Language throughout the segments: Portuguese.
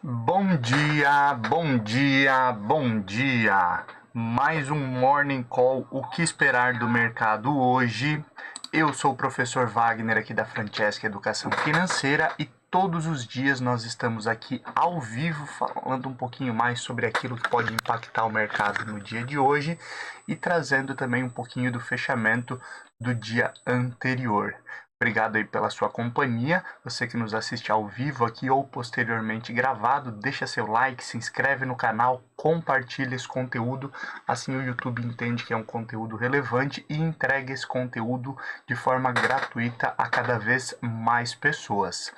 Bom dia, bom dia, bom dia. Mais um Morning Call. O que esperar do mercado hoje? Eu sou o professor Wagner aqui da Francesca Educação Financeira e todos os dias nós estamos aqui ao vivo falando um pouquinho mais sobre aquilo que pode impactar o mercado no dia de hoje e trazendo também um pouquinho do fechamento do dia anterior. Obrigado aí pela sua companhia, você que nos assiste ao vivo aqui ou posteriormente gravado, deixa seu like, se inscreve no canal, compartilha esse conteúdo, assim o YouTube entende que é um conteúdo relevante e entrega esse conteúdo de forma gratuita a cada vez mais pessoas.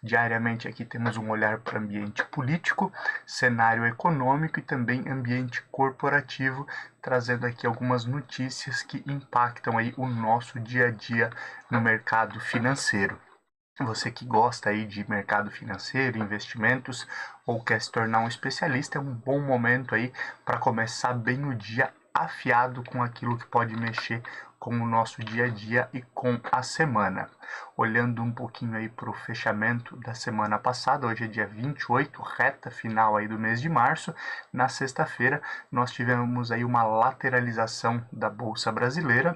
Diariamente aqui temos um olhar para o ambiente político, cenário econômico e também ambiente corporativo, trazendo aqui algumas notícias que impactam aí o nosso dia a dia no mercado financeiro. Você que gosta aí de mercado financeiro, investimentos ou quer se tornar um especialista, é um bom momento aí para começar bem o dia afiado com aquilo que pode mexer com o nosso dia a dia e com a semana. Olhando um pouquinho aí para o fechamento da semana passada, hoje é dia 28, reta final aí do mês de março. Na sexta-feira nós tivemos aí uma lateralização da Bolsa Brasileira,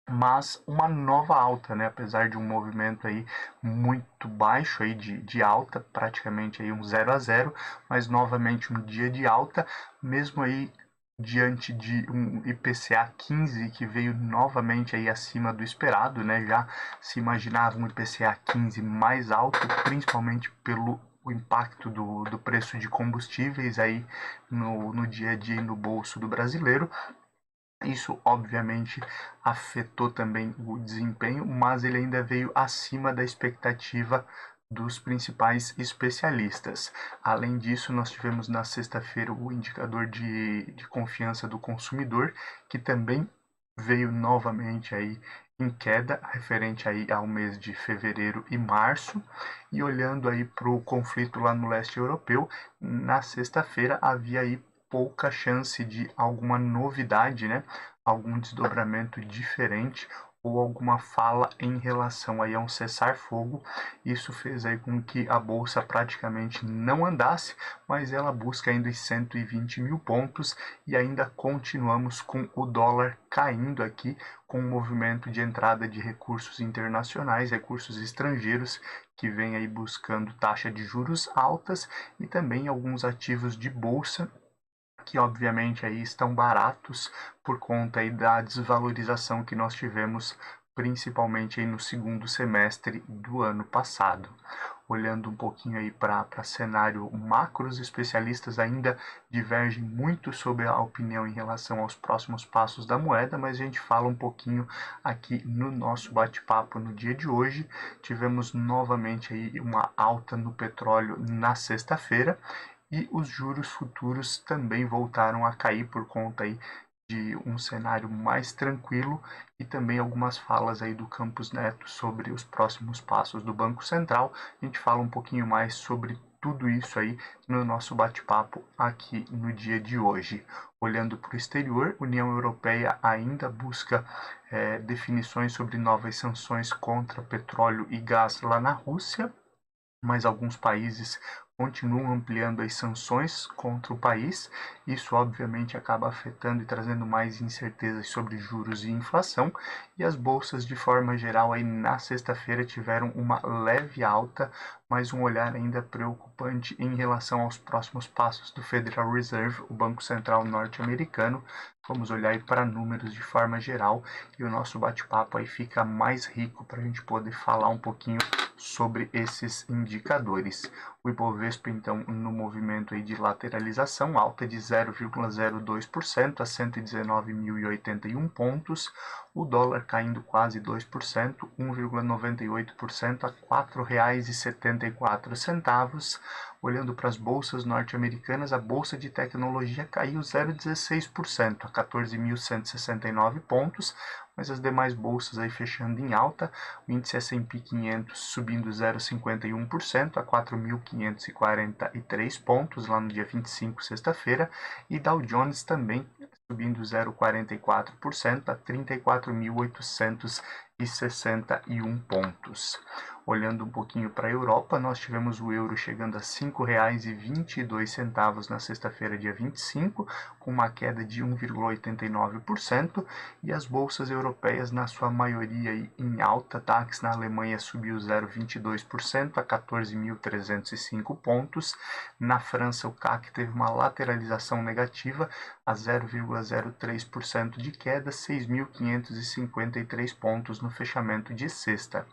mas uma nova alta, né? Apesar de um movimento aí muito baixo aí de alta, praticamente aí um 0 a 0, mas novamente um dia de alta, mesmo aí diante de um IPCA 15 que veio novamente aí acima do esperado, né? Já se imaginava um IPCA 15 mais alto, principalmente pelo o impacto do preço de combustíveis aí no dia a dia e no bolso do brasileiro. Isso, obviamente, afetou também o desempenho, mas ele ainda veio acima da expectativa dos principais especialistas. Além disso, nós tivemos na sexta-feira o indicador de confiança do consumidor, que também veio novamente aí em queda, referente aí ao mês de fevereiro e março. E olhando aí para o conflito lá no leste europeu, na sexta-feira havia aí pouca chance de alguma novidade, né? Algum desdobramento diferente ou alguma fala em relação aí a um cessar-fogo. Isso fez aí com que a bolsa praticamente não andasse, mas ela busca ainda os 120 mil pontos e ainda continuamos com o dólar caindo aqui, com o movimento de entrada de recursos internacionais, recursos estrangeiros que vem aí buscando taxa de juros altas e também alguns ativos de bolsa que obviamente aí estão baratos por conta aí da desvalorização que nós tivemos principalmente aí no segundo semestre do ano passado. Olhando um pouquinho aí para cenário macro, os especialistas ainda divergem muito sobre a opinião em relação aos próximos passos da moeda, mas a gente fala um pouquinho aqui no nosso bate-papo no dia de hoje. Tivemos novamente aí uma alta no petróleo na sexta-feira, e os juros futuros também voltaram a cair por conta aí de um cenário mais tranquilo e também algumas falas aí do Campos Neto sobre os próximos passos do Banco Central. A gente fala um pouquinho mais sobre tudo isso aí no nosso bate-papo aqui no dia de hoje. Olhando para o exterior, a União Europeia ainda busca definições sobre novas sanções contra petróleo e gás lá na Rússia, mas alguns países continuam ampliando as sanções contra o país. Isso, obviamente, acaba afetando e trazendo mais incertezas sobre juros e inflação. E as bolsas, de forma geral, aí na sexta-feira tiveram uma leve alta, mas um olhar ainda preocupante em relação aos próximos passos do Federal Reserve, o Banco Central norte-americano. Vamos olhar aí para números de forma geral e o nosso bate-papo aí fica mais rico para a gente poder falar um pouquinho sobre esses indicadores. O Ibovespa, então, no movimento aí de lateralização, alta de 0,02% a 119.081 pontos. O dólar caindo quase 2%, 1,98% a R$ 4,74. Olhando para as bolsas norte-americanas, a bolsa de tecnologia caiu 0,16% a 14.169 pontos, mas as demais bolsas aí fechando em alta, o índice S&P 500 subindo 0,51% a 4.543 pontos lá no dia 25, sexta-feira, e Dow Jones também subindo 0,44% a 34.861 pontos. Olhando um pouquinho para a Europa, nós tivemos o euro chegando a R$ 5,22 na sexta-feira, dia 25, com uma queda de 1,89%, e as bolsas europeias, na sua maioria, em alta. DAX na Alemanha subiu 0,22% a 14.305 pontos. Na França, o CAC teve uma lateralização negativa a 0,03% de queda, 6.553 pontos no fechamento de sexta.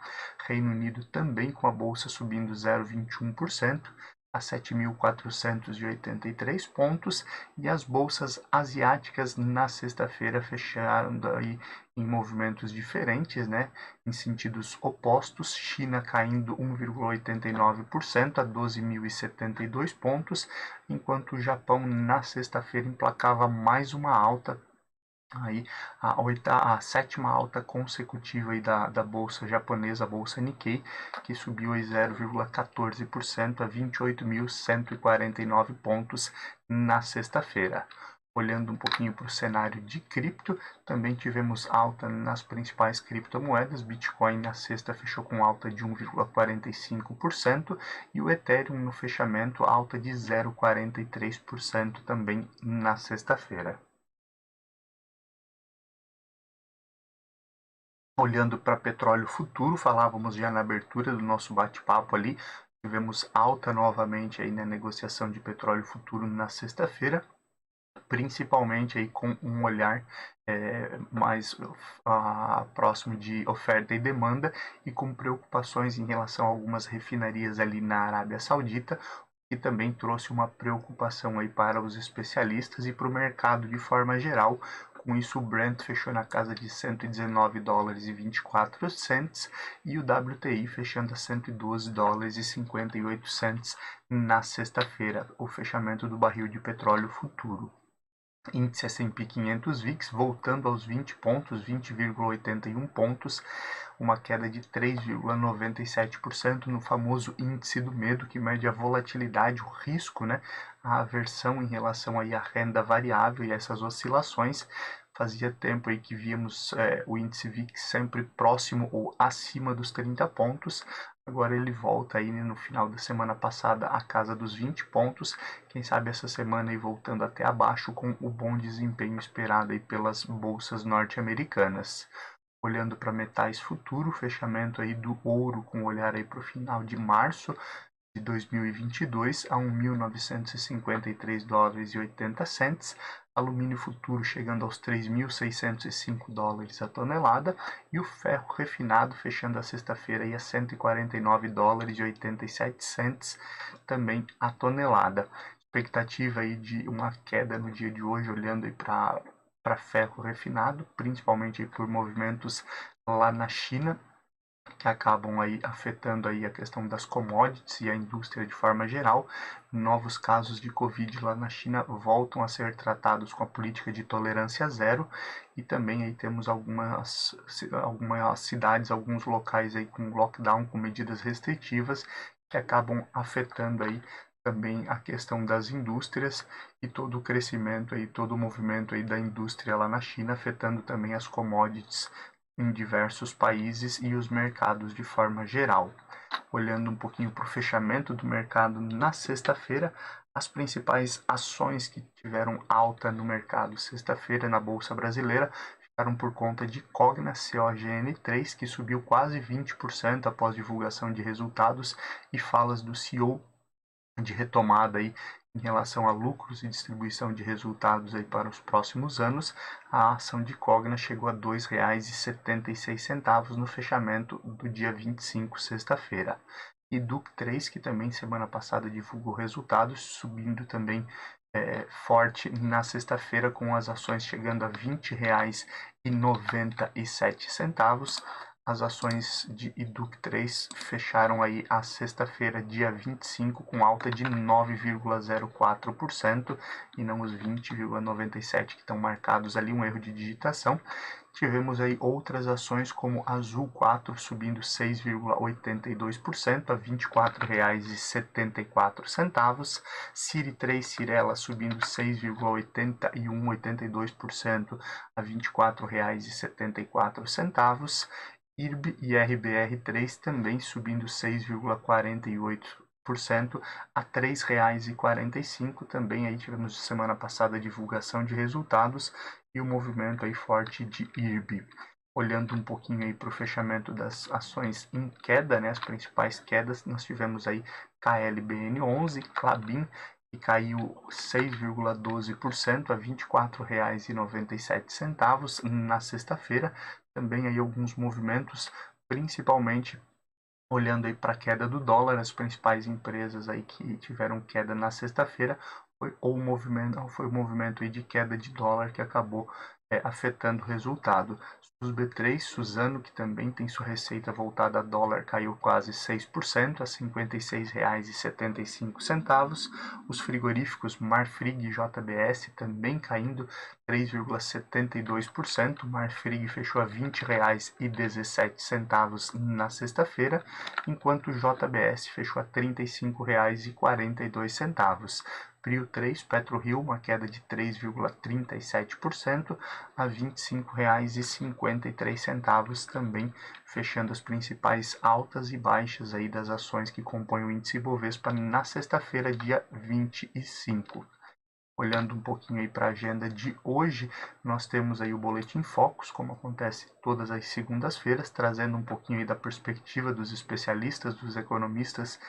Reino Unido também com a bolsa subindo 0,21% a 7.483 pontos, e as bolsas asiáticas na sexta-feira fecharam aí em movimentos diferentes, né? Em sentidos opostos. China caindo 1,89% a 12.072 pontos, enquanto o Japão na sexta-feira emplacava mais uma alta, aí a sétima alta consecutiva aí da bolsa japonesa, a bolsa Nikkei, que subiu 0,14% a 28.149 pontos na sexta-feira. Olhando um pouquinho para o cenário de cripto, também tivemos alta nas principais criptomoedas. Bitcoin na sexta fechou com alta de 1,45% e o Ethereum no fechamento alta de 0,43% também na sexta-feira. Olhando para petróleo futuro, falávamos já na abertura do nosso bate-papo ali, tivemos alta novamente aí na negociação de petróleo futuro na sexta-feira, principalmente aí com um olhar mais próximo de oferta e demanda, e com preocupações em relação a algumas refinarias ali na Arábia Saudita, que também trouxe uma preocupação aí para os especialistas e para o mercado de forma geral. Com isso, o Brent fechou na casa de $119,24 e o WTI fechando a $112,58 na sexta-feira, o fechamento do barril de petróleo futuro. Índice S&P 500 VIX voltando aos 20 pontos, 20,81 pontos, uma queda de 3,97% no famoso índice do medo, que mede a volatilidade, o risco, né? A aversão em relação aí à renda variável e essas oscilações. Fazia tempo aí que víamos o índice VIX sempre próximo ou acima dos 30 pontos. Agora ele volta aí, né, no final da semana passada à casa dos 20 pontos. Quem sabe essa semana aí voltando até abaixo, com o bom desempenho esperado aí pelas bolsas norte-americanas. Olhando para metais futuro, fechamento aí do ouro com olhar aí para o final de março de 2022 a $1.953,80, alumínio futuro chegando aos $3.605 a tonelada, e o ferro refinado fechando a sexta-feira aí a $149,87 também a tonelada. Expectativa aí de uma queda no dia de hoje, olhando aí para ferro refinado, principalmente por movimentos lá na China, que acabam aí afetando aí a questão das commodities e a indústria de forma geral. Novos casos de Covid lá na China voltam a ser tratados com a política de tolerância zero, e também aí temos algumas cidades, alguns locais aí com lockdown, com medidas restritivas, que acabam afetando aí também a questão das indústrias e todo o crescimento aí, todo o movimento aí da indústria lá na China, afetando também as commodities em diversos países e os mercados de forma geral. Olhando um pouquinho para o fechamento do mercado na sexta-feira, as principais ações que tiveram alta no mercado sexta-feira na Bolsa Brasileira ficaram por conta de Cogna COGN3, que subiu quase 20% após divulgação de resultados e falas do CEO de retomada aí em relação a lucros e distribuição de resultados aí para os próximos anos. A ação de Cogna chegou a R$ 2,76 no fechamento do dia 25, sexta-feira. E Duc3, que também semana passada divulgou resultados, subindo também forte na sexta-feira, com as ações chegando a R$ 20,97. As ações de Duc3 fecharam aí a sexta-feira, dia 25, com alta de 9,04% e não os 20,97% que estão marcados ali, um erro de digitação. Tivemos aí outras ações como Azul 4 subindo 6,82% a R$ 24,74. Siri 3 Cirela subindo 6,82% a R$ 24,74. IRB e RBR3 também subindo 6,48% a R$ 3,45. Também aí tivemos semana passada a divulgação de resultados e o movimento aí forte de IRB. Olhando um pouquinho aí para o fechamento das ações em queda, né, as principais quedas, nós tivemos aí KLBN11, Klabin, que caiu 6,12% a R$ 24,97 na sexta-feira. Também aí alguns movimentos, principalmente olhando aí para a queda do dólar, as principais empresas aí que tiveram queda na sexta-feira foi o movimento aí de queda de dólar que acabou afetando o resultado. Os B3, Suzano, que também tem sua receita voltada a dólar, caiu quase 6%, a R$ 56,75. Os frigoríficos Marfrig e JBS também caindo 3,72%. Marfrig fechou a R$ 20,17 na sexta-feira, enquanto o JBS fechou a R$ 35,42. Prio 3, PetroRio, uma queda de 3,37% a R$ 25,53, também fechando as principais altas e baixas aí das ações que compõem o índice Bovespa na sexta-feira, dia 25. Olhando um pouquinho aí para a agenda de hoje, nós temos aí o Boletim Focus, como acontece todas as segundas-feiras, trazendo um pouquinho aí da perspectiva dos especialistas, dos economistas,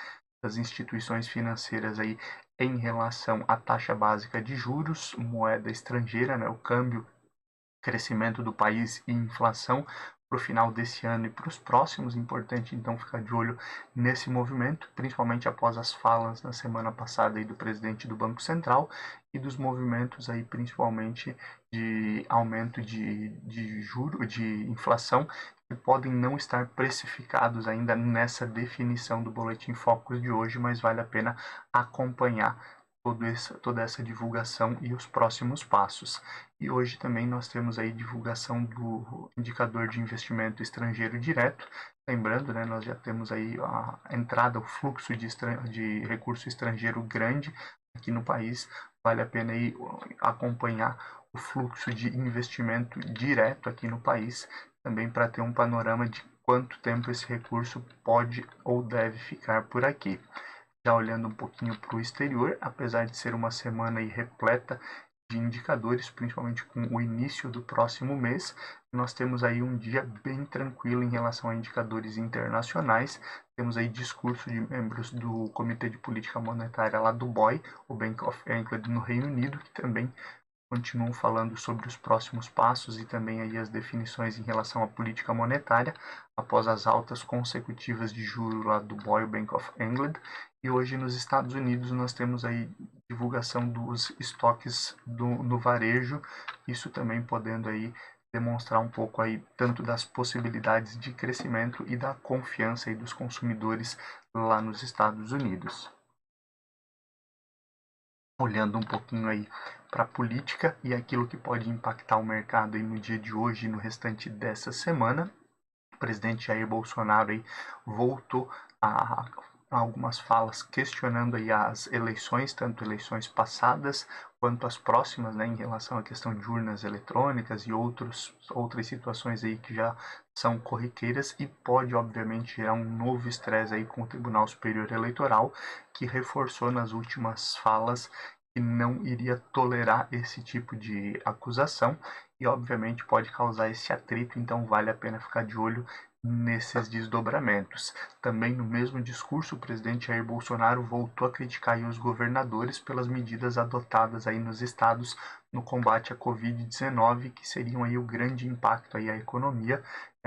das instituições financeiras aí em relação à taxa básica de juros, moeda estrangeira, né, o câmbio, crescimento do país e inflação para o final desse ano e para os próximos. Importante então ficar de olho nesse movimento, principalmente após as falas na semana passada aí do presidente do Banco Central e dos movimentos aí principalmente de aumento de juros, de inflação, que podem não estar precificados ainda nessa definição do Boletim Focus de hoje, mas vale a pena acompanhar toda essa divulgação e os próximos passos. E hoje também nós temos aí divulgação do indicador de investimento estrangeiro direto. Lembrando, né, nós já temos aí a entrada, o fluxo de recurso estrangeiro grande aqui no país. Vale a pena aí acompanhar o fluxo de investimento direto aqui no país, também para ter um panorama de quanto tempo esse recurso pode ou deve ficar por aqui. Já olhando um pouquinho para o exterior, apesar de ser uma semana aí repleta de indicadores, principalmente com o início do próximo mês, nós temos aí um dia bem tranquilo em relação a indicadores internacionais. Temos aí discurso de membros do Comitê de Política Monetária lá do BOE, o Bank of England no Reino Unido, que também continuam falando sobre os próximos passos e também aí as definições em relação à política monetária após as altas consecutivas de juros lá do BOE, Bank of England. E hoje nos Estados Unidos nós temos aí divulgação dos estoques no varejo, isso também podendo aí demonstrar um pouco aí tanto das possibilidades de crescimento e da confiança aí dos consumidores lá nos Estados Unidos. Olhando um pouquinho aí para a política e aquilo que pode impactar o mercado aí no dia de hoje e no restante dessa semana, o presidente Jair Bolsonaro aí voltou a algumas falas questionando aí as eleições, tanto eleições passadas quanto as próximas, né, em relação à questão de urnas eletrônicas e outras situações aí que já são corriqueiras, e pode obviamente gerar um novo estresse aí com o Tribunal Superior Eleitoral, que reforçou nas últimas falas que não iria tolerar esse tipo de acusação e obviamente pode causar esse atrito, então vale a pena ficar de olho nesses desdobramentos. Também no mesmo discurso, o presidente Jair Bolsonaro voltou a criticar os governadores pelas medidas adotadas aí nos estados no combate à Covid-19, que seriam aí o grande impacto aí à economia.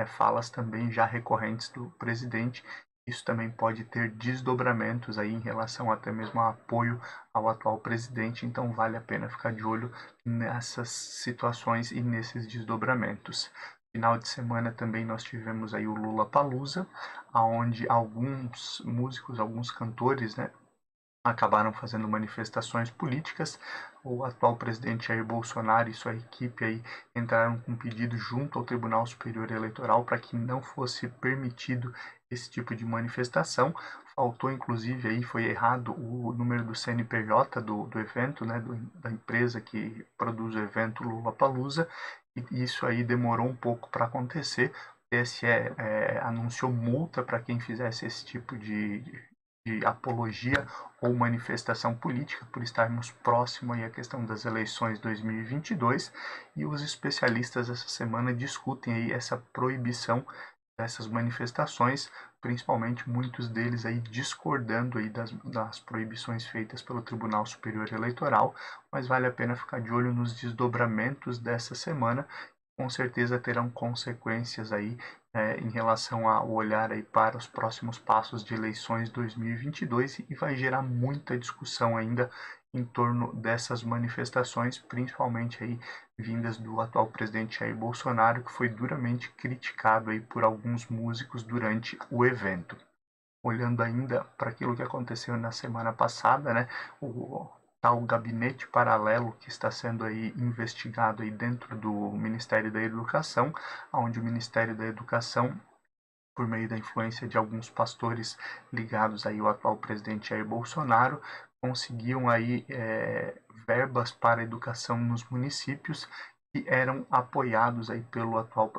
Falas também já recorrentes do presidente. Isso também pode ter desdobramentos aí em relação até mesmo a apoio ao atual presidente, então vale a pena ficar de olho nessas situações e nesses desdobramentos. Final de semana também nós tivemos aí o Lollapalooza, onde alguns músicos, alguns cantores, né, acabaram fazendo manifestações políticas. O atual presidente Jair Bolsonaro e sua equipe aí entraram com um pedido junto ao Tribunal Superior Eleitoral para que não fosse permitido esse tipo de manifestação. Faltou inclusive aí, foi errado o número do CNPJ do evento, né, da empresa que produz o evento Lollapalooza, e isso aí demorou um pouco para acontecer, TSE anunciou multa para quem fizesse esse tipo de apologia ou manifestação política, por estarmos próximo aí à questão das eleições 2022, e os especialistas essa semana discutem aí essa proibição dessas manifestações, principalmente muitos deles aí discordando aí das proibições feitas pelo Tribunal Superior Eleitoral, mas vale a pena ficar de olho nos desdobramentos dessa semana. Com certeza terão consequências aí em relação ao olhar aí para os próximos passos de eleições 2022 e vai gerar muita discussão ainda em torno dessas manifestações, principalmente aí vindas do atual presidente Jair Bolsonaro, que foi duramente criticado aí por alguns músicos durante o evento. Olhando ainda para aquilo que aconteceu na semana passada, né, o tal gabinete paralelo que está sendo aí investigado aí dentro do Ministério da Educação, onde o Ministério da Educação, por meio da influência de alguns pastores ligados aí ao atual presidente Jair Bolsonaro, conseguiam aí verbas para a educação nos municípios que eram apoiados aí pelo atual,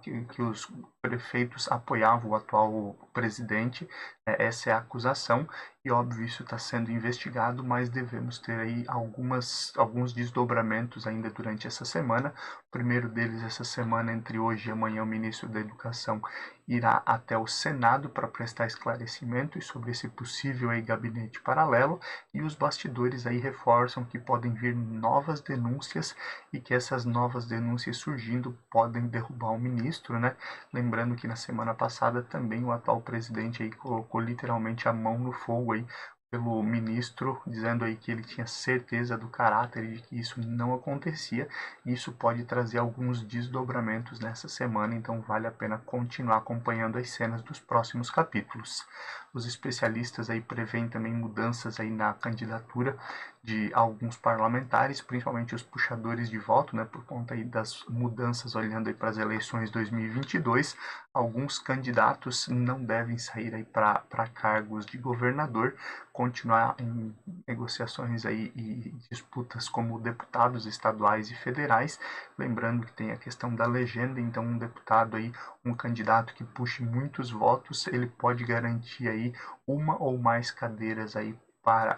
que os prefeitos apoiavam o atual presidente. Essa é a acusação e óbvio isso está sendo investigado, mas devemos ter aí alguns desdobramentos ainda durante essa semana. O primeiro deles essa semana, entre hoje e amanhã, o ministro da Educação irá até o Senado para prestar esclarecimentos sobre esse possível aí gabinete paralelo, e os bastidores aí reforçam que podem vir novas denúncias e que essas novas denúncias surgindo podem derrubar o ministro, né? Lembrando que na semana passada também o atual presidente aí colocou literalmente a mão no fogo aí pelo ministro, dizendo aí que ele tinha certeza do caráter e de que isso não acontecia. Isso pode trazer alguns desdobramentos nessa semana, então vale a pena continuar acompanhando as cenas dos próximos capítulos. Os especialistas aí prevêem também mudanças aí na candidatura de alguns parlamentares, principalmente os puxadores de voto, né, por conta aí das mudanças olhando aí para as eleições 2022. Alguns candidatos não devem sair aí para cargos de governador, continuar em negociações aí e disputas como deputados estaduais e federais, lembrando que tem a questão da legenda, então um deputado aí, um candidato que puxe muitos votos, ele pode garantir aí uma ou mais cadeiras aí para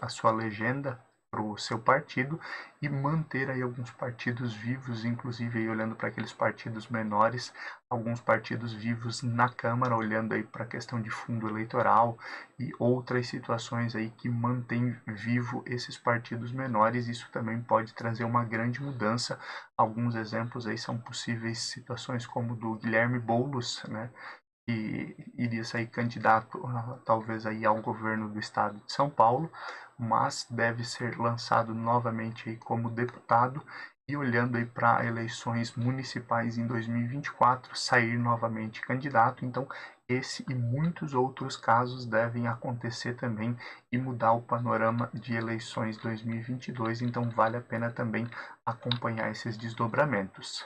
a sua legenda, para o seu partido, e manter aí alguns partidos vivos, inclusive aí olhando para aqueles partidos menores, alguns partidos vivos na Câmara, olhando aí para a questão de fundo eleitoral e outras situações aí que mantém vivo esses partidos menores. Isso também pode trazer uma grande mudança. Alguns exemplos aí são possíveis situações como do Guilherme Boulos, né, que iria sair candidato talvez aí ao governo do estado de São Paulo, mas deve ser lançado novamente aí como deputado e olhando aí para eleições municipais em 2024, sair novamente candidato. Então, esse e muitos outros casos devem acontecer também e mudar o panorama de eleições 2022, então vale a pena também acompanhar esses desdobramentos.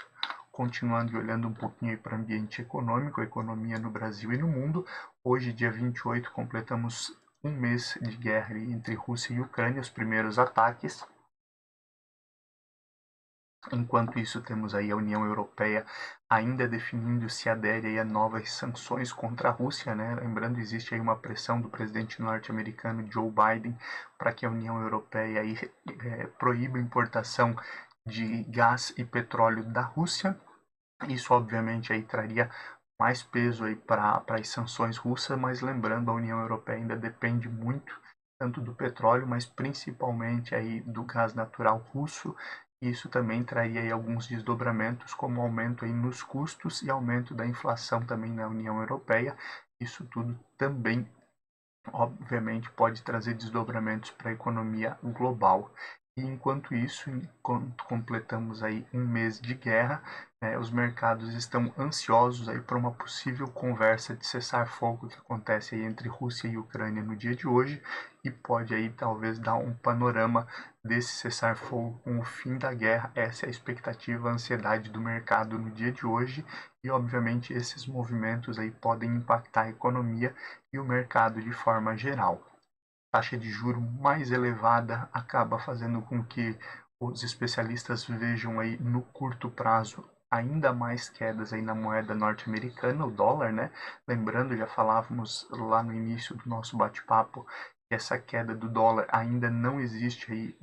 Continuando e olhando um pouquinho para o ambiente econômico, a economia no Brasil e no mundo, hoje, dia 28, completamos um mês de guerra entre Rússia e Ucrânia, os primeiros ataques. Enquanto isso, temos aí a União Europeia ainda definindo se adere aí a novas sanções contra a Rússia, né? Lembrando, existe aí uma pressão do presidente norte-americano Joe Biden para que a União Europeia aí, proíba a importação de gás e petróleo da Rússia. Isso obviamente aí traria mais peso aí para as sanções russas, mas lembrando, a União Europeia ainda depende muito tanto do petróleo, mas principalmente aí do gás natural russo. Isso também traria aí alguns desdobramentos, como aumento aí nos custos e aumento da inflação também na União Europeia. Isso tudo também, obviamente, pode trazer desdobramentos para a economia global. E enquanto isso, enquanto completamos aí um mês de guerra, os mercados estão ansiosos aí por uma possível conversa de cessar-fogo que acontece aí entre Rússia e Ucrânia no dia de hoje, e pode aí talvez dar um panorama desse cessar-fogo com o fim da guerra. Essa é a expectativa, a ansiedade do mercado no dia de hoje, e obviamente esses movimentos aí podem impactar a economia e o mercado de forma geral. Taxa de juro mais elevada acaba fazendo com que os especialistas vejam aí no curto prazo ainda mais quedas aí na moeda norte-americana, o dólar, né? Lembrando, já falávamos lá no início do nosso bate-papo, que essa queda do dólar ainda não existe aí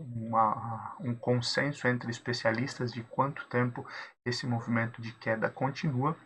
um consenso entre especialistas de quanto tempo esse movimento de queda continua.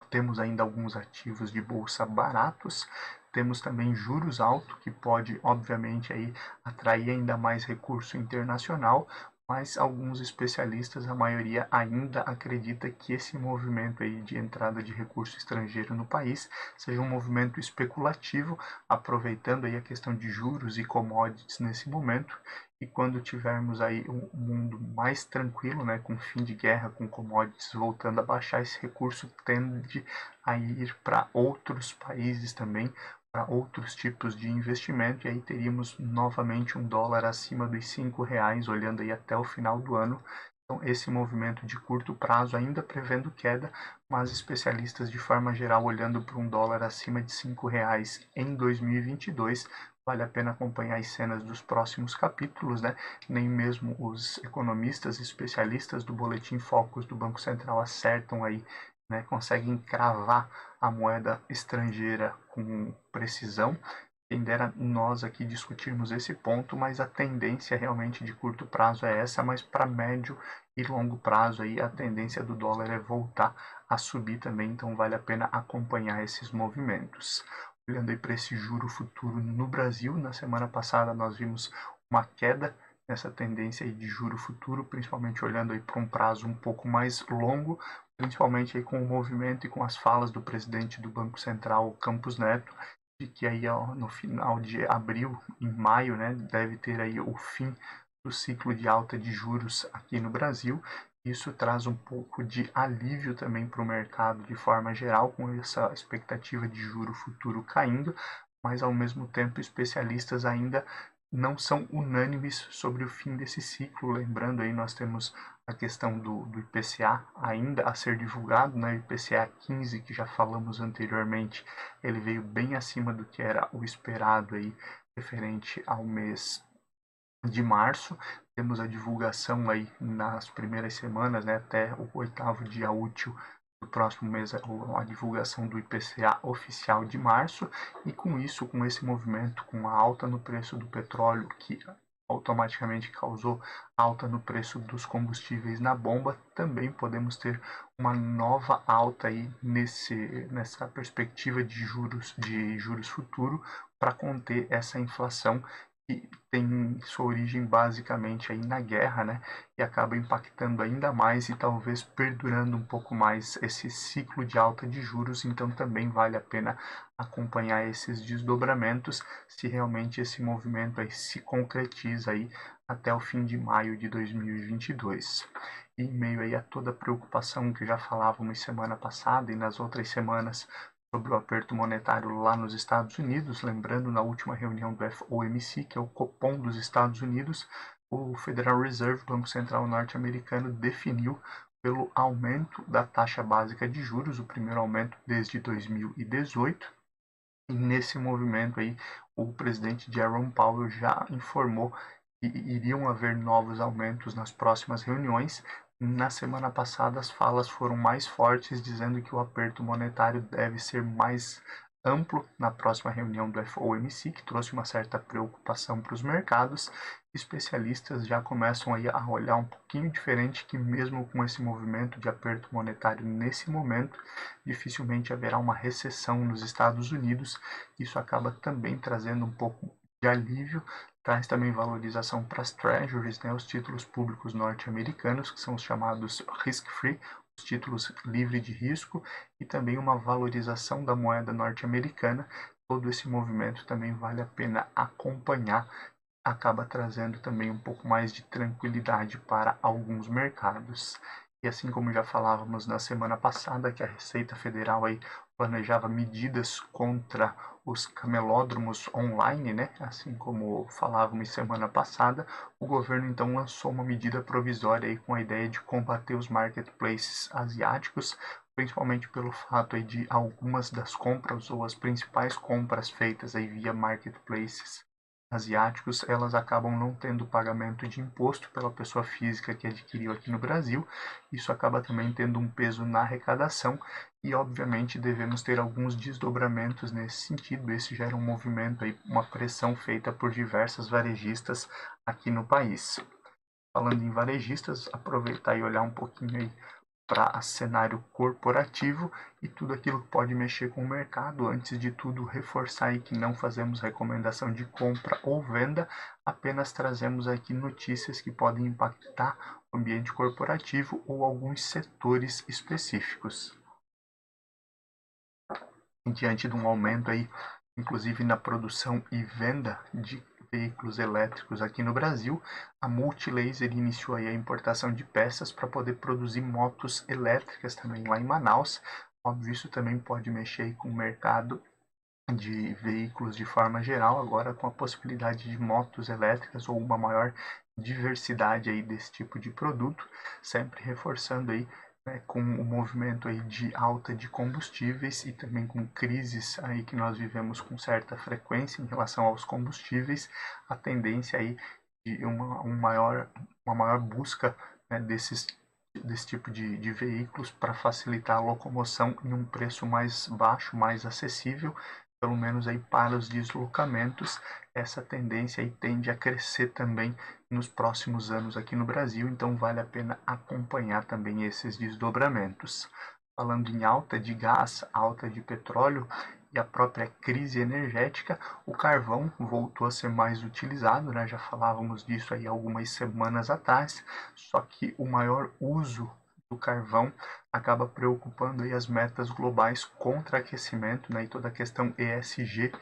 Temos ainda alguns ativos de bolsa baratos, temos também juros altos, que pode, obviamente, aí atrair ainda mais recurso internacional, mas alguns especialistas, a maioria ainda acredita que esse movimento aí de entrada de recurso estrangeiro no país seja um movimento especulativo, aproveitando aí a questão de juros e commodities nesse momento, e quando tivermos aí um mundo mais tranquilo, né, com fim de guerra, com commodities voltando a baixar, esse recurso tende a ir para outros países também, para outros tipos de investimento, e aí teríamos novamente um dólar acima dos R$ 5, olhando aí até o final do ano. Então, esse movimento de curto prazo ainda prevendo queda, mas especialistas de forma geral olhando para um dólar acima de R$ 5 em 2022. Vale a pena acompanhar as cenas dos próximos capítulos, né? Nem mesmo os economistas especialistas do Boletim Focus do Banco Central acertam aí, né? Conseguem cravar a moeda estrangeira com precisão. Quem dera nós aqui discutirmos esse ponto, mas a tendência realmente de curto prazo é essa, mas para médio e longo prazo aí a tendência do dólar é voltar a subir também, então vale a pena acompanhar esses movimentos. Olhando aí para esse juro futuro no Brasil, na semana passada nós vimos uma queda nessa tendência aí de juro futuro, principalmente olhando aí para um prazo um pouco mais longo, principalmente aí com o movimento e com as falas do presidente do Banco Central, Campos Neto, de que aí ó, no final de abril, em maio, né, deve ter aí o fim do ciclo de alta de juros aqui no Brasil. Isso traz um pouco de alívio também para o mercado de forma geral, com essa expectativa de juro futuro caindo, mas ao mesmo tempo especialistas ainda não são unânimes sobre o fim desse ciclo. Lembrando aí, nós temos a questão do IPCA ainda a ser divulgado, né? O IPCA 15, que já falamos anteriormente, ele veio bem acima do que era o esperado aí, referente ao mês de março. Temos a divulgação aí nas primeiras semanas, né, até o 8º dia útil do próximo mês, a divulgação do IPCA oficial de março, e com isso, com esse movimento, com a alta no preço do petróleo, que automaticamente causou alta no preço dos combustíveis na bomba, também podemos ter uma nova alta aí nessa perspectiva de juros futuro, para conter essa inflação que tem sua origem basicamente aí na guerra, né? E acaba impactando ainda mais e talvez perdurando um pouco mais esse ciclo de alta de juros. Então também vale a pena acompanhar esses desdobramentos, se realmente esse movimento aí se concretiza aí até o fim de maio de 2022. E em meio aí a toda a preocupação que já falávamos semana passada e nas outras semanas sobre o aperto monetário lá nos Estados Unidos, lembrando na última reunião do FOMC, que é o Copom dos Estados Unidos, o Federal Reserve, Banco Central norte-americano, definiu pelo aumento da taxa básica de juros, o primeiro aumento desde 2018. E nesse movimento aí, o presidente Jerome Powell já informou que iriam haver novos aumentos nas próximas reuniões. Na semana passada, as falas foram mais fortes, dizendo que o aperto monetário deve ser mais amplo na próxima reunião do FOMC, que trouxe uma certa preocupação para os mercados. Especialistas já começam aí a olhar um pouquinho diferente, que mesmo com esse movimento de aperto monetário nesse momento, dificilmente haverá uma recessão nos Estados Unidos. Isso acaba também trazendo um pouco de alívio, traz também valorização para as treasuries, né, os títulos públicos norte-americanos, que são os chamados risk-free, os títulos livres de risco, e também uma valorização da moeda norte-americana. Todo esse movimento também vale a pena acompanhar, acaba trazendo também um pouco mais de tranquilidade para alguns mercados. E assim como já falávamos na semana passada, que a Receita Federal aí planejava medidas contra os camelódromos online, né? Assim como falávamos semana passada, o governo então lançou uma medida provisória aí com a ideia de combater os marketplaces asiáticos, principalmente pelo fato aí de algumas das compras ou as principais compras feitas aí via marketplaces asiáticos, elas acabam não tendo pagamento de imposto pela pessoa física que adquiriu aqui no Brasil. Isso acaba também tendo um peso na arrecadação e, obviamente, devemos ter alguns desdobramentos nesse sentido. Esse gera um movimento aí, uma pressão feita por diversas varejistas aqui no país. Falando em varejistas, aproveitar e olhar um pouquinho aí para cenário corporativo e tudo aquilo que pode mexer com o mercado. Antes de tudo, reforçar aí que não fazemos recomendação de compra ou venda, apenas trazemos aqui notícias que podem impactar o ambiente corporativo ou alguns setores específicos. Diante de um aumento aí, inclusive na produção e venda de veículos elétricos aqui no Brasil, a Multilaser iniciou aí a importação de peças para poder produzir motos elétricas também lá em Manaus. Óbvio, isso também pode mexer aí com o mercado de veículos de forma geral, agora com a possibilidade de motos elétricas ou uma maior diversidade aí desse tipo de produto, sempre reforçando aí, né, com o movimento aí de alta de combustíveis e também com crises aí que nós vivemos com certa frequência em relação aos combustíveis, a tendência aí de uma maior busca, né, desse tipo de veículos para facilitar a locomoção em um preço mais baixo, mais acessível, pelo menos aí para os deslocamentos. Essa tendência aí tende a crescer também nos próximos anos aqui no Brasil, então vale a pena acompanhar também esses desdobramentos. Falando em alta de gás, alta de petróleo e a própria crise energética, o carvão voltou a ser mais utilizado, né? Já falávamos disso aí algumas semanas atrás, só que o maior uso do carvão acaba preocupando aí as metas globais contra aquecimento, né? E toda a questão ESG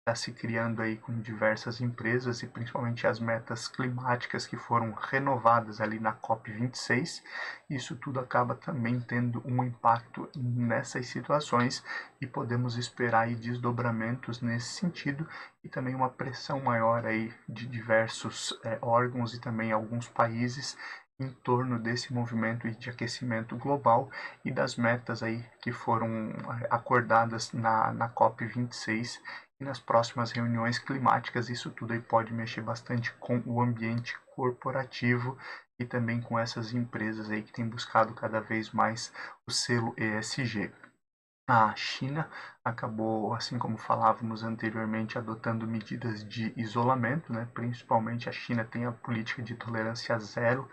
está se criando aí com diversas empresas e principalmente as metas climáticas que foram renovadas ali na COP26. Isso tudo acaba também tendo um impacto nessas situações e podemos esperar aí desdobramentos nesse sentido e também uma pressão maior aí de diversos órgãos e também alguns países em torno desse movimento de aquecimento global e das metas aí que foram acordadas na COP26 e nas próximas reuniões climáticas. Isso tudo aí pode mexer bastante com o ambiente corporativo e também com essas empresas aí que têm buscado cada vez mais o selo ESG. A China acabou, assim como falávamos anteriormente, adotando medidas de isolamento, né? Principalmente a China tem a política de tolerância zero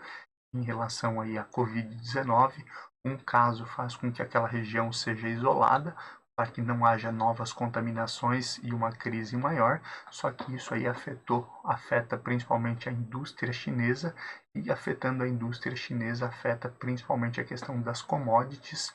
em relação aí à Covid-19. Um caso faz com que aquela região seja isolada para que não haja novas contaminações e uma crise maior, só que isso aí afeta principalmente a indústria chinesa e afetando a indústria chinesa afeta principalmente a questão das commodities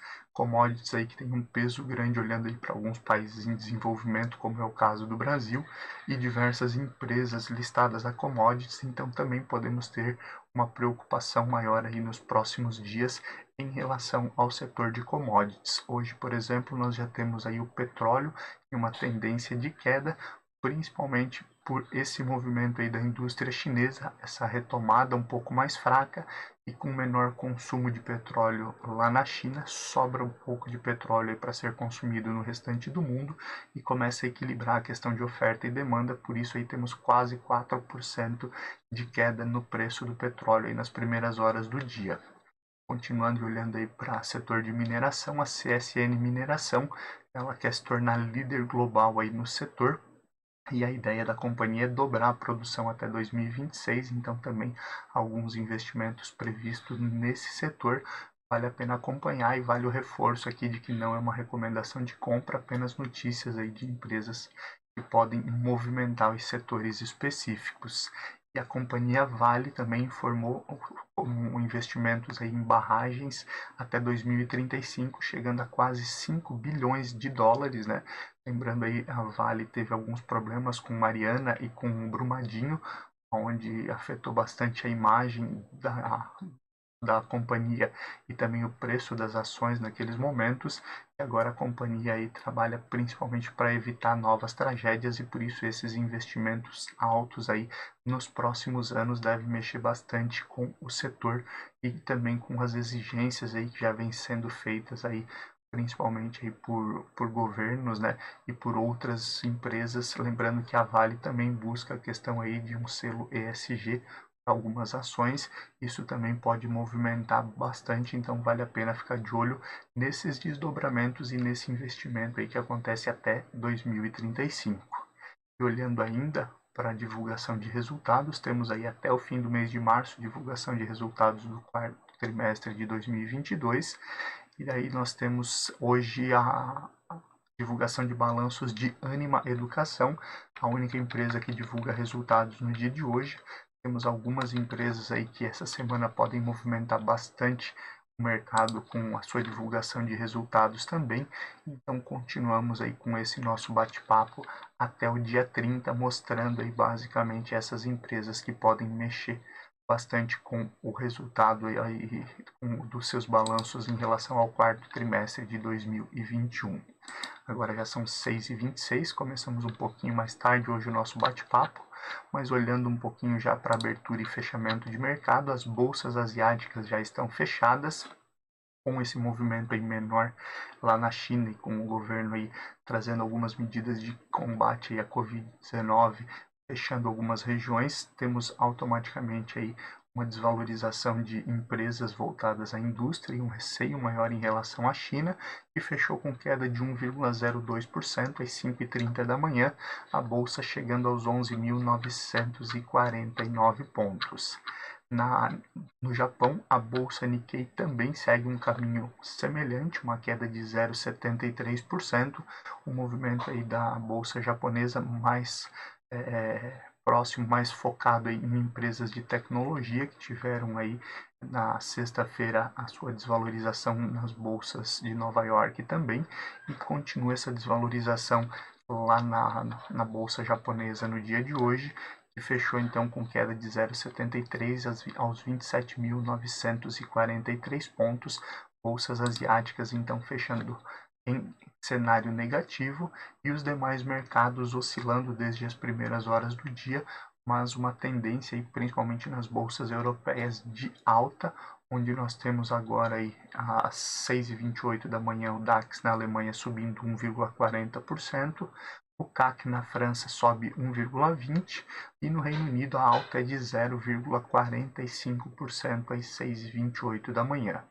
aí que tem um peso grande olhando aí para alguns países em desenvolvimento, como é o caso do Brasil, e diversas empresas listadas a commodities, então também podemos ter uma preocupação maior aí nos próximos dias em relação ao setor de commodities. Hoje, por exemplo, nós já temos aí o petróleo em uma tendência de queda, principalmente por esse movimento aí da indústria chinesa, essa retomada um pouco mais fraca e com menor consumo de petróleo lá na China, sobra um pouco de petróleo para ser consumido no restante do mundo e começa a equilibrar a questão de oferta e demanda, por isso aí temos quase 4% de queda no preço do petróleo aí nas primeiras horas do dia. Continuando olhando aí para o setor de mineração, a CSN Mineração, ela quer se tornar líder global aí no setor, e a ideia da companhia é dobrar a produção até 2026, então também alguns investimentos previstos nesse setor. Vale a pena acompanhar e vale o reforço aqui de que não é uma recomendação de compra, apenas notícias aí de empresas que podem movimentar os setores específicos. E a companhia Vale também informou investimentos aí em barragens até 2035, chegando a quase 5 bilhões de dólares, né? Lembrando aí, a Vale teve alguns problemas com Mariana e com Brumadinho, onde afetou bastante a imagem da companhia e também o preço das ações naqueles momentos. E agora a companhia aí trabalha principalmente para evitar novas tragédias e por isso esses investimentos altos aí nos próximos anos devem mexer bastante com o setor e também com as exigências aí que já vêm sendo feitas aí principalmente aí por governos, né, e por outras empresas, lembrando que a Vale também busca a questão aí de um selo ESG para algumas ações, isso também pode movimentar bastante, então vale a pena ficar de olho nesses desdobramentos e nesse investimento aí que acontece até 2035. E olhando ainda para a divulgação de resultados, temos aí até o fim do mês de março divulgação de resultados do quarto trimestre de 2022. E daí nós temos hoje a divulgação de balanços de Ânima Educação, a única empresa que divulga resultados no dia de hoje. Temos algumas empresas aí que essa semana podem movimentar bastante o mercado com a sua divulgação de resultados também. Então continuamos aí com esse nosso bate-papo até o dia 30, mostrando aí basicamente essas empresas que podem mexer bastante com o resultado aí, dos seus balanços em relação ao quarto trimestre de 2021. Agora já são 6h26, começamos um pouquinho mais tarde hoje o nosso bate-papo, mas olhando um pouquinho já para abertura e fechamento de mercado, as bolsas asiáticas já estão fechadas, com esse movimento aí menor lá na China e com o governo aí trazendo algumas medidas de combate aí à Covid-19, fechando algumas regiões, temos automaticamente aí uma desvalorização de empresas voltadas à indústria e um receio maior em relação à China, que fechou com queda de 1,02% às 5h30 da manhã, a bolsa chegando aos 11.949 pontos. No Japão, a bolsa Nikkei também segue um caminho semelhante, uma queda de 0,73%, um movimento aí da bolsa japonesa mais próximo, mais focado aí em empresas de tecnologia que tiveram aí na sexta-feira a sua desvalorização nas bolsas de Nova York também, e continua essa desvalorização lá na bolsa japonesa no dia de hoje, que fechou então com queda de 0,73 aos 27.943 pontos. Bolsas asiáticas então fechando em cenário negativo e os demais mercados oscilando desde as primeiras horas do dia, mas uma tendência, principalmente nas bolsas europeias, de alta, onde nós temos agora aí às 6h28 da manhã o DAX na Alemanha subindo 1,40%, o CAC na França sobe 1,20% e no Reino Unido a alta é de 0,45% às 6h28 da manhã.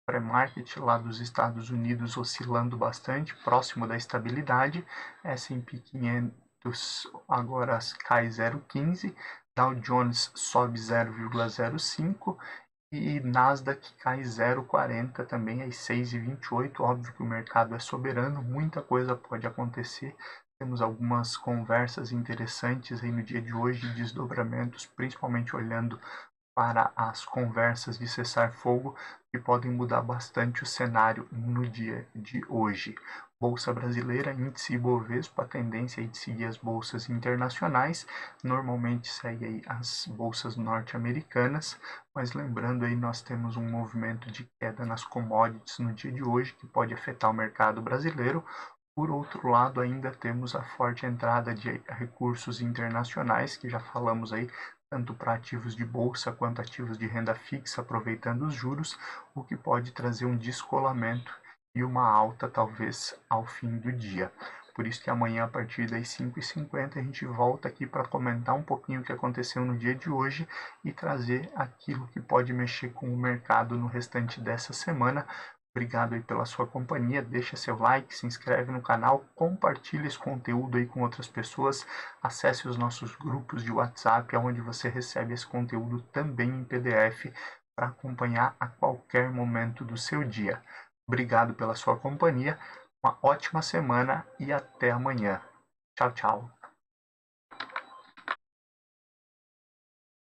Pré-market lá dos Estados Unidos oscilando bastante, próximo da estabilidade, S&P 500 agora cai 0,15%, Dow Jones sobe 0,05% e Nasdaq cai 0,40 também às 6h28. Óbvio que o mercado é soberano, muita coisa pode acontecer. Temos algumas conversas interessantes aí no dia de hoje, desdobramentos, principalmente olhando para as conversas de cessar-fogo, que podem mudar bastante o cenário no dia de hoje. Bolsa brasileira, índice Ibovespa, a tendência é de seguir as bolsas internacionais, normalmente segue aí as bolsas norte-americanas, mas lembrando aí nós temos um movimento de queda nas commodities no dia de hoje, que pode afetar o mercado brasileiro. Por outro lado, ainda temos a forte entrada de recursos internacionais, que já falamos aí, tanto para ativos de bolsa quanto ativos de renda fixa, aproveitando os juros, o que pode trazer um descolamento e uma alta talvez ao fim do dia. Por isso que amanhã, a partir das 5h50, a gente volta aqui para comentar um pouquinho o que aconteceu no dia de hoje e trazer aquilo que pode mexer com o mercado no restante dessa semana. Obrigado aí pela sua companhia, deixa seu like, se inscreve no canal, compartilhe esse conteúdo aí com outras pessoas, acesse os nossos grupos de WhatsApp, onde você recebe esse conteúdo também em PDF para acompanhar a qualquer momento do seu dia. Obrigado pela sua companhia, uma ótima semana e até amanhã. Tchau, tchau.